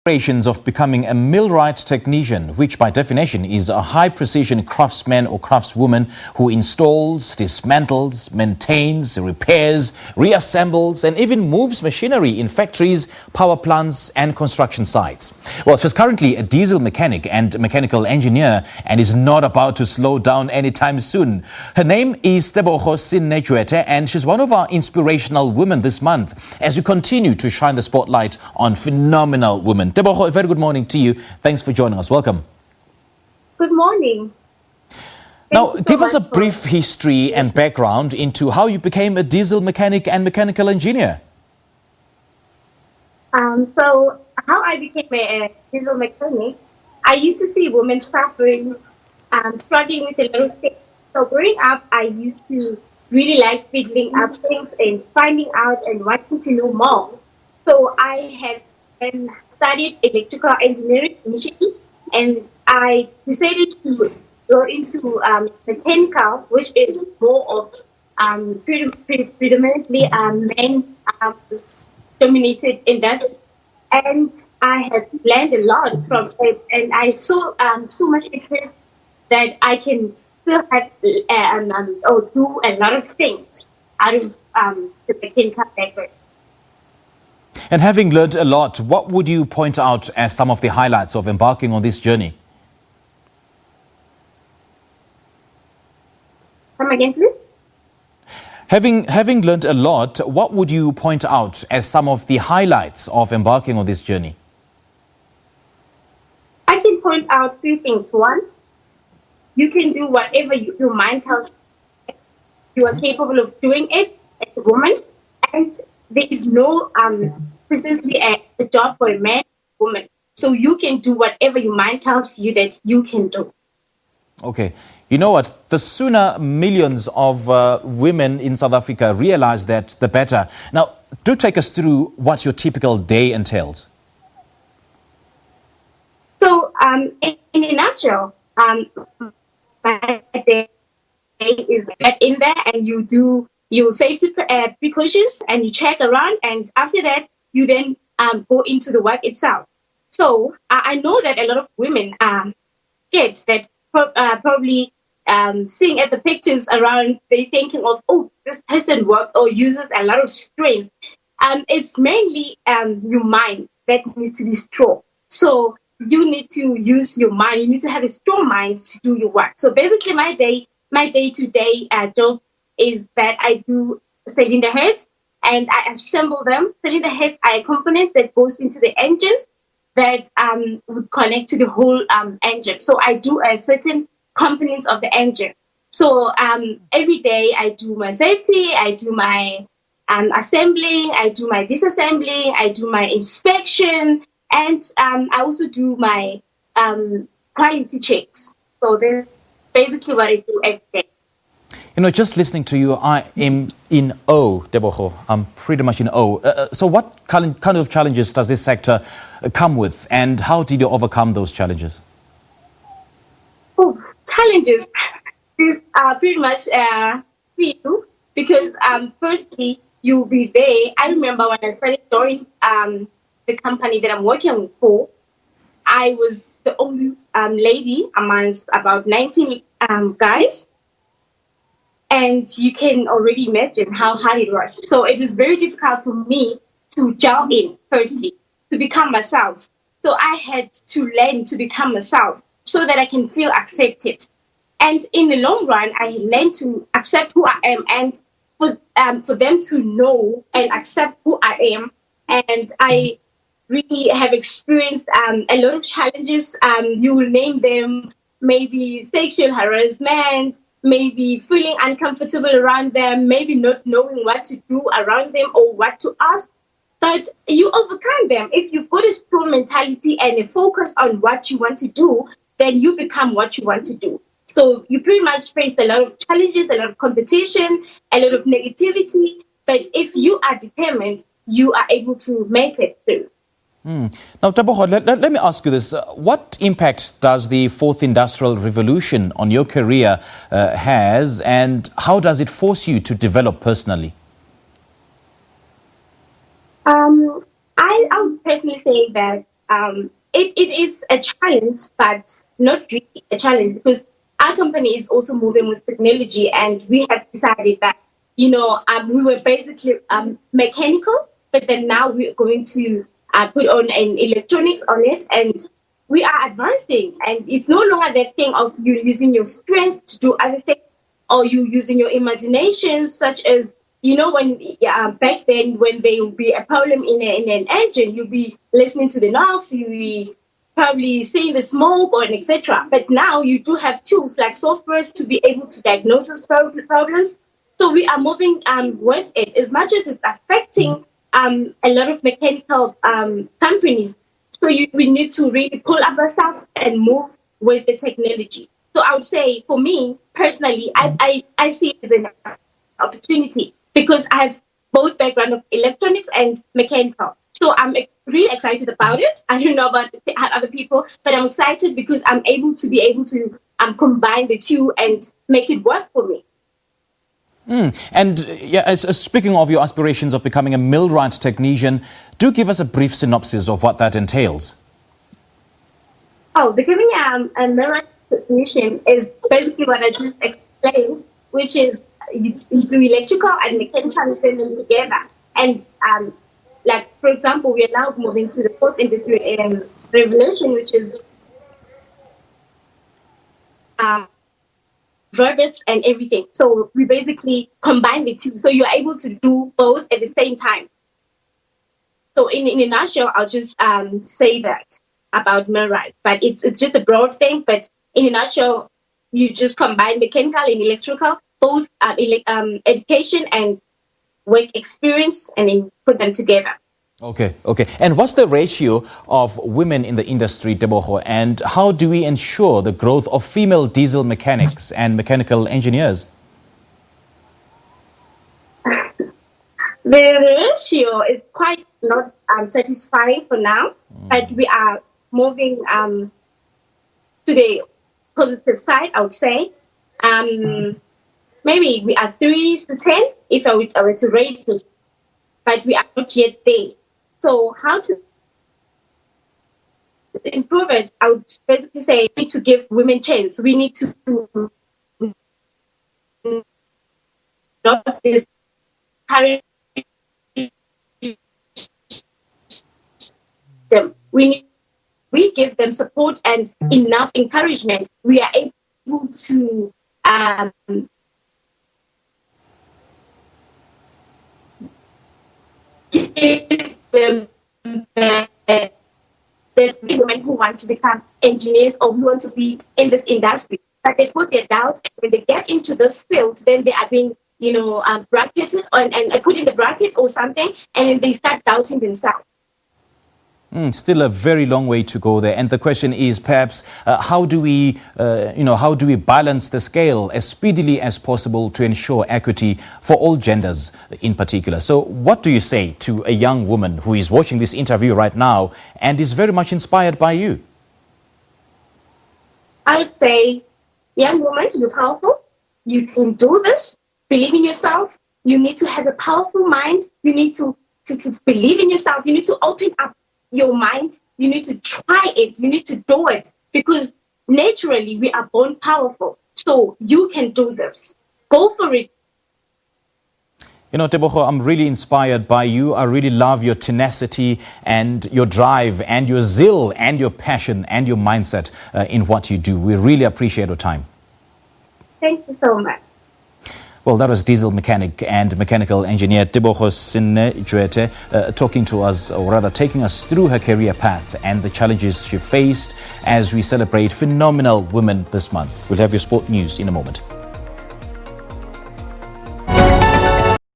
Aspirations of becoming a millwright technician, which by definition is a high-precision craftsman or craftswoman who installs, dismantles, maintains, repairs, reassembles, and even moves machinery in factories, power plants, and construction sites. Well, she's currently a diesel mechanic and mechanical engineer and is not about to slow down anytime soon. Her name is Tebogo Senne Jwete, and she's one of our inspirational women this month as we continue to shine the spotlight on phenomenal women. Tebogo, a very good morning to you. Thanks for joining us. Welcome. Good morning. Now, give us a brief history and background into how you became a diesel mechanic and mechanical engineer. So how I became a diesel mechanic, I used to see women suffering, struggling with a lot of things. So growing up, I used to really like fiddling up things and finding out and wanting to know more. So I had studied electrical engineering initially, and I decided to go into mechanical, which is more of predominantly men dominated industry. And I have learned a lot from it, and I saw so much interest that I can still have or do a lot of things out of the mechanical background. And having learned a lot, what would you point out as some of the highlights of embarking on this journey? Come again, please? Having learned a lot, what would you point out as some of the highlights of embarking on this journey? I can point out three things. One, you can do whatever your mind tells you. You are capable of doing it as a woman, and there is no precisely a job for a man or woman. So you can do whatever your mind tells you that you can do. Okay. You know what? The sooner millions of women in South Africa realize that, the better. Now, do take us through what your typical day entails. So, in a nutshell, my day is get in there and you do your safety precautions and you check around, and after that, you then go into the work itself. So I know that a lot of women get that probably seeing at the pictures around, they're thinking of, oh, this person works or uses a lot of strength. It's mainly your mind that needs to be strong. So you need to use your mind. You need to have a strong mind to do your work. So basically, my day-to-day job is that I do cylinder heads and I assemble them. Cylinder heads are components that goes into the engines that would connect to the whole engine. So I do a certain components of the engine. So every day I do my safety, I do my assembling, I do my disassembling, I do my inspection, and I also do my quality checks. So that's basically what I do every day. You know, just listening to you, I am in awe, Tebogo. I'm pretty much in awe. So what kind of challenges does this sector come with, and how did you overcome those challenges? Oh, challenges. These are pretty much few, because firstly, you'll be there. I remember when I started joining the company that I'm working for, I was the only lady amongst about 19 guys. And you can already imagine how hard it was. So it was very difficult for me to gel in, firstly, to become myself. So I had to learn to become myself so that I can feel accepted. And in the long run, I learned to accept who I am, and for them to know and accept who I am. And I really have experienced a lot of challenges. You will name them, maybe sexual harassment, maybe feeling uncomfortable around them, maybe not knowing what to do around them or what to ask. But you overcome them. If you've got a strong mentality and a focus on what you want to do, then you become what you want to do. So you pretty much face a lot of challenges, a lot of competition, a lot of negativity. But if you are determined, you are able to make it through. Now, Tebogo, let me ask you this. What impact does the fourth industrial revolution on your career has, and how does it force you to develop personally? I would personally say that it is a challenge, but not really a challenge because our company is also moving with technology, and we have decided that we were basically mechanical, but then now we're going to put on an electronics on it, and we are advancing, and it's no longer that thing of you using your strength to do other things or you using your imagination, such as when back then when there will be a problem in an engine, you'll be listening to the knobs, you'll be probably seeing the smoke or etc. But now you do have tools like softwares to be able to diagnose those problems. So we are moving with it as much as it's affecting a lot of mechanical companies. So we need to really pull up ourselves and move with the technology. So I would say, for me personally, I see it as an opportunity because I have both background of electronics and mechanical. So I'm really excited about it. I don't know about other people, but I'm excited because I'm able to combine the two and make it work for me. And speaking of your aspirations of becoming a millwright technician, do give us a brief synopsis of what that entails. Oh, becoming a millwright technician is basically what I just explained, which is you do electrical and mechanical them together. And like, for example, we are now moving to the fourth industrial revolution, which is verbiage and everything. So we basically combine the two. So you're able to do both at the same time. So in a nutshell, I'll just say that about millwright. But it's just a broad thing. But in a nutshell, you just combine mechanical and electrical, both education and work experience, and then put them together. Okay. And what's the ratio of women in the industry, Tebogo, and how do we ensure the growth of female diesel mechanics and mechanical engineers? The ratio is quite not satisfying for now, but we are moving to the positive side, I would say. Maybe we are 3-10 if I were to rate it, but we are not yet there. So how to improve it? I would basically say we need to give women chance. We need to not discourage them. We give them support and enough encouragement. We are able to give them the women who want to become engineers or who want to be in this industry. But they put their doubts, and when they get into this field, then they are being, bracketed and put in the bracket or something, and then they start doubting themselves. Still a very long way to go there. And the question is perhaps how do we balance the scale as speedily as possible to ensure equity for all genders in particular? So what do you say to a young woman who is watching this interview right now and is very much inspired by you? I would say, young woman, you're powerful. You can do this. Believe in yourself. You need to have a powerful mind. You need to believe in yourself. You need to open up your mind. You need to try it. You need to do it, because naturally we are born powerful. So you can do this. Go for it. Tebogo, I'm really inspired by you. I really love your tenacity and your drive and your zeal and your passion and your mindset in what you do. We really appreciate your time. Thank you so much. Well, that was diesel mechanic and mechanical engineer Tebogo Senne Jwete talking to us, or rather taking us through her career path and the challenges she faced as we celebrate phenomenal women this month. We'll have your sport news in a moment.